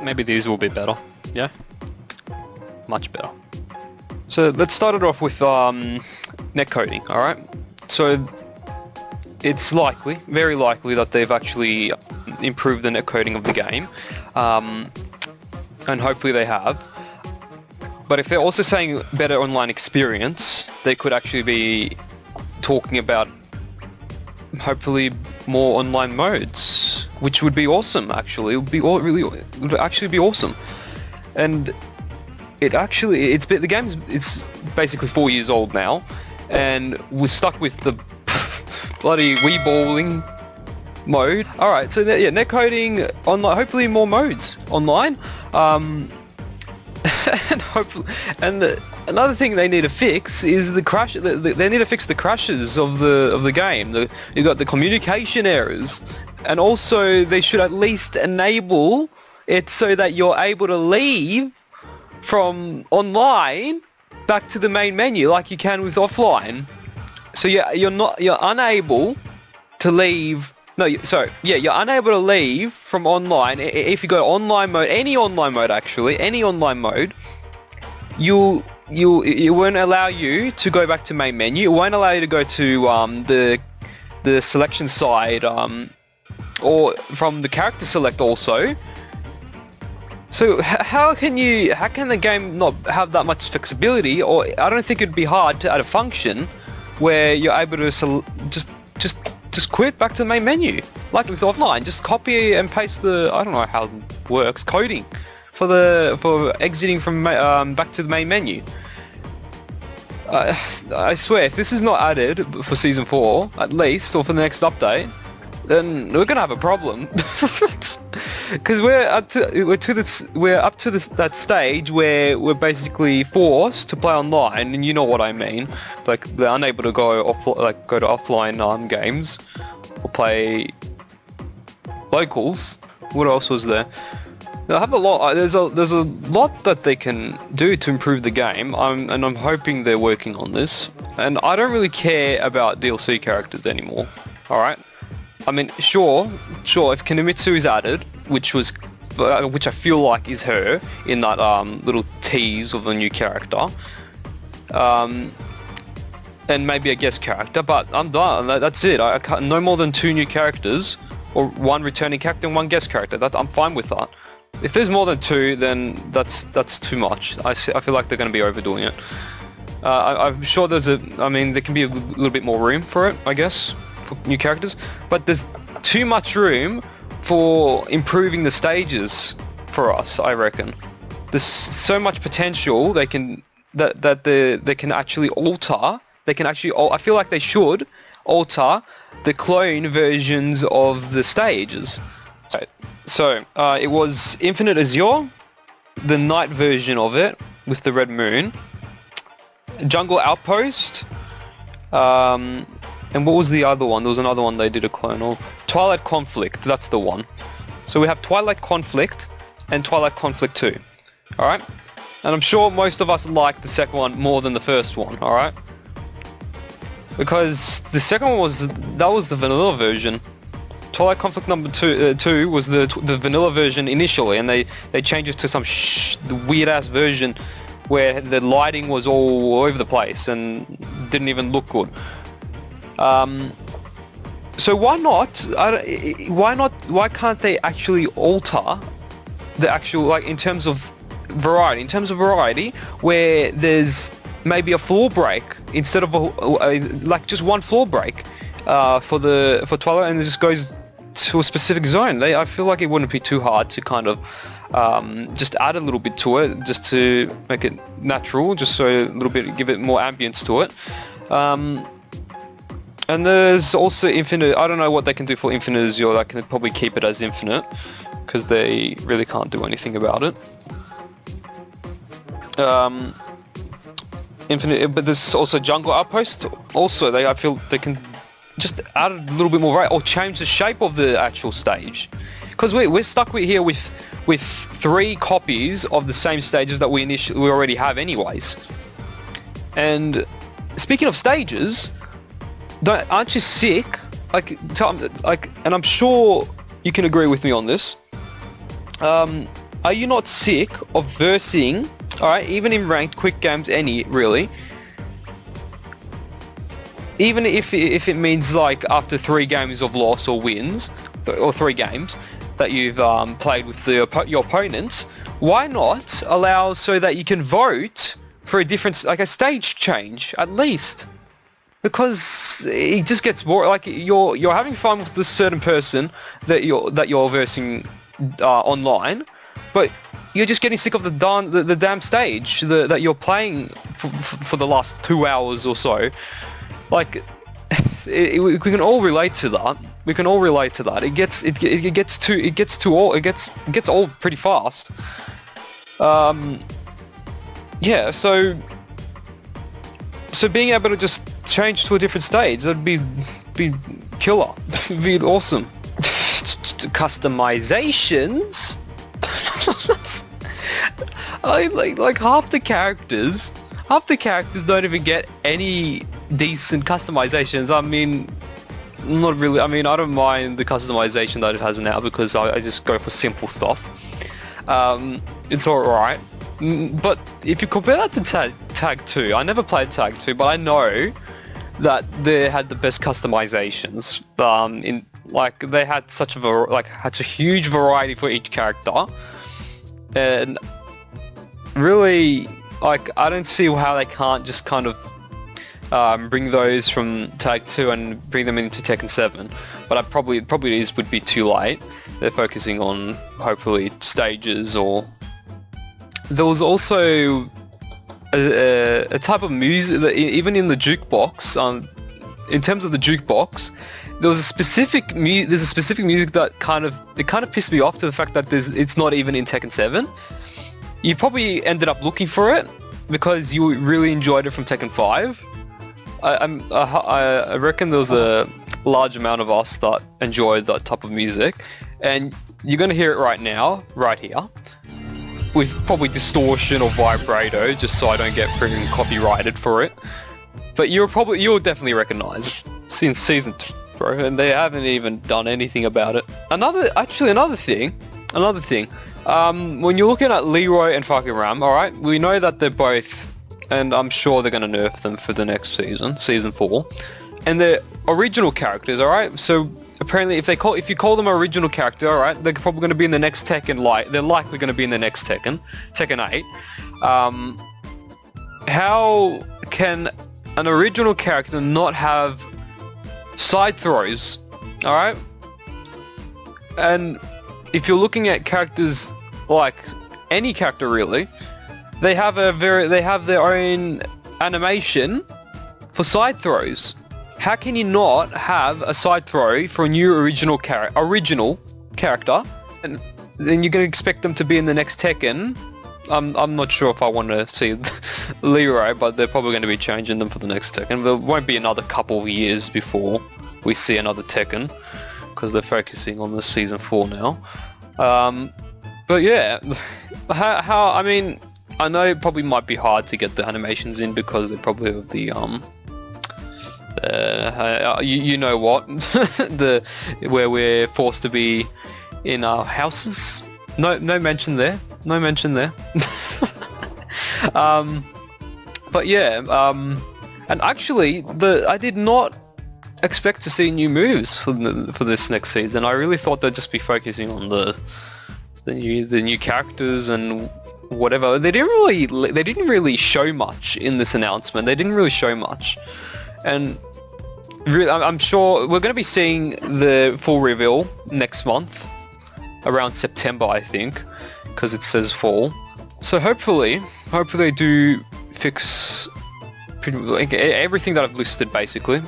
maybe these will be better. Yeah, much better. So let's start it off with netcoding. All right. So it's likely, very likely, that they've actually improved the netcoding of the game, and hopefully they have. But if they're also saying better online experience, they could actually be talking about hopefully more online modes, which would be awesome. Actually, it would actually be awesome. And the game's it's basically 4 years old now, and we're stuck with the bloody Wii balling mode. All right, so yeah, netcoding online. Hopefully more modes online. And hopefully, another thing they need to fix is the crash. They need to fix the crashes of the game. You got the communication errors, and also they should at least enable it so that you're able to leave from online back to the main menu like you can with offline. So you're unable to leave. No, you're unable to leave from online. If you go online mode, any online mode actually, any online mode, it won't allow you to go back to main menu. It won't allow you to go to the selection side, or from the character select also. So how can the game not have that much flexibility? Or I don't think it'd be hard to add a function where you're able to just quit back to the main menu, like with offline. Just copy and paste I don't know how it works, coding for exiting from back to the main menu. I swear, if this is not added for Season 4, at least, or for the next update, then we're gonna have a problem. Because we're up to that stage where we're basically forced to play online, and you know what I mean. Like, they're unable to go to offline games or play locals. What else was there? I have a lot. There's a lot that they can do to improve the game. I'm hoping they're working on this. And I don't really care about DLC characters anymore. All right. I mean, sure. If Kanemitsu is added, which I feel like is her in that little tease of a new character, and maybe a guest character, but I'm done. That's it. I can't, no more than 2 new characters, or 1 returning character and 1 guest character. I'm fine with that. If there's more than 2, then that's too much. I feel like they're going to be overdoing it. I'm sure there can be a little bit more room for it, I guess, for new characters, but there's too much room for improving the stages for us, I reckon. There's so much potential they can actually alter. I feel like they should alter the clone versions of the stages. Right. So it was Infinite Azure, the night version of it with the red moon, Jungle Outpost, and what was the other one? There was another one they did a clone of. Twilight Conflict, that's the one. So we have Twilight Conflict and Twilight Conflict 2. Alright? And I'm sure most of us like the second one more than the first one, alright? Because the second one was the vanilla version. Twilight Conflict number 2 was the vanilla version initially, and they changed it to some weird ass version where the lighting was all over the place and didn't even look good. So why not? Why can't they actually alter the actual, like, in terms of variety, where there's maybe a floor break instead of like just 1 floor break for Twilight, and it just goes to a specific zone. I feel like it wouldn't be too hard to kind of just add a little bit to it, just to make it natural, just so a little bit, give it more ambience to it. And there's also Infinite. I don't know what they can do for Infinite Azure. They can probably keep it as Infinite, because they really can't do anything about it. Infinite, but there's also Jungle Outpost. Also, I feel they can just add a little bit more variety, or change the shape of the actual stage, because we're stuck here with 3 copies of the same stages that we already have anyways. And speaking of stages, aren't you sick? And I'm sure you can agree with me on this. Are you not sick of versing, alright, even in ranked quick games, really, even if it means like after 3 games of loss or wins, or 3 games that you've played with your opponents, why not allow so that you can vote for a different, like a stage change at least? Because it just gets boring. Like you're having fun with this certain person that you're versing online, but you're just getting sick of the damn stage that you're playing for the last 2 hours or so. Like we can all relate to that. We can all relate to that. It gets old pretty fast. Yeah. So being able to just change to a different stage, that'd be killer. It'd be awesome. Customizations. like half the characters don't even get any decent customizations. I mean, not really. I mean, I don't mind the customization that it has now because I just go for simple stuff. It's alright. But if you compare that to Tag 2, I never played Tag 2, but I know that they had the best customizations. They had such a huge variety for each character, and really, like, I don't see how they can't just kind of bring those from Tag 2 and bring them into Tekken 7. But it probably would be too late. They're focusing on hopefully stages or. There was also a type of music that even in the jukebox, in terms of the jukebox, there's a specific music that kind of pissed me off to the fact that it's not even in Tekken 7. You probably ended up looking for it because you really enjoyed it from Tekken 5. I reckon there was a large amount of us that enjoyed that type of music, and you're gonna hear it right now, right here. With probably distortion or vibrato, just so I don't get freaking copyrighted for it. But you'll definitely recognize it since season 2, bro, and they haven't even done anything about it. Another thing. When you're looking at Leroy and fucking Ram, alright, we know that they're both, and I'm sure they're gonna nerf them for the next season 4, and they're original characters, alright. So apparently, if you call them original character, alright, they're probably going to be in the next Tekken. They're likely going to be in the next Tekken 8. How can an original character not have side throws? Alright, and if you're looking at characters like any character really, they have their own animation for side throws. How can you not have a side throw for a new original character, and then you're going to expect them to be in the next Tekken? I'm not sure if I want to see Leroy, but they're probably going to be changing them for the next Tekken. There won't be another couple of years before we see another Tekken, because they're focusing on the season 4 now. But yeah, I mean, I know it probably might be hard to get the animations in because they're probably of the you know what, where we're forced to be in our houses. No mention there. But yeah, and actually, I did not expect to see new moves for this next season. I really thought they'd just be focusing on the new characters and whatever. They didn't really show much in this announcement. They didn't really show much. And really, I'm sure we're going to be seeing the full reveal next month, around September, I think, because it says fall. So hopefully they do fix like everything that I've listed, basically.